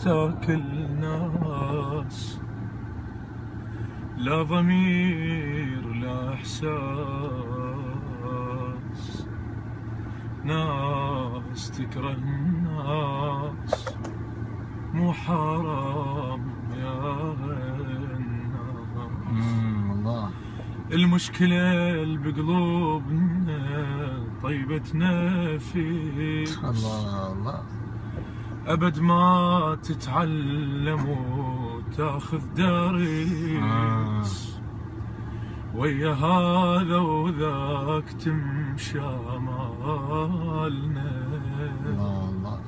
تاكل ناس، لا ضمير لا إحساس، ناس تكره الناس، مو حرام يا الناس. الله. المشكلة بقلوبنا طيبة نفس، الله الله. أبد ما تتعلم وتاخذ درس، ويا هذا وذاك تمشى مالنا، الله.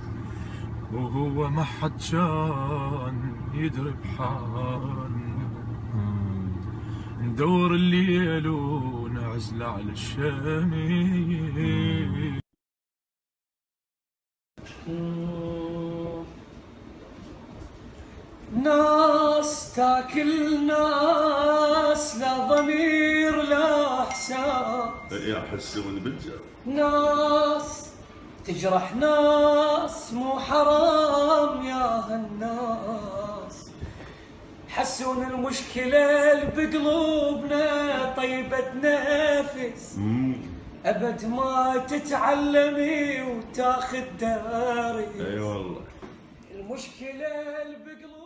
وهو ما حد كان يدري بحالنا. ندور الليل ونعزل على الشمس. ناس تاكل ناس، لا ضمير لا احساس، يحسون بالجر. ناس تجرح ناس، مو حرام يا هالناس. حسون المشكلة اللي بقلوبنا طيبة نفس، أبد ما تتعلمي وتاخذ داري. اي والله. المشكلة اللي بقلوبنا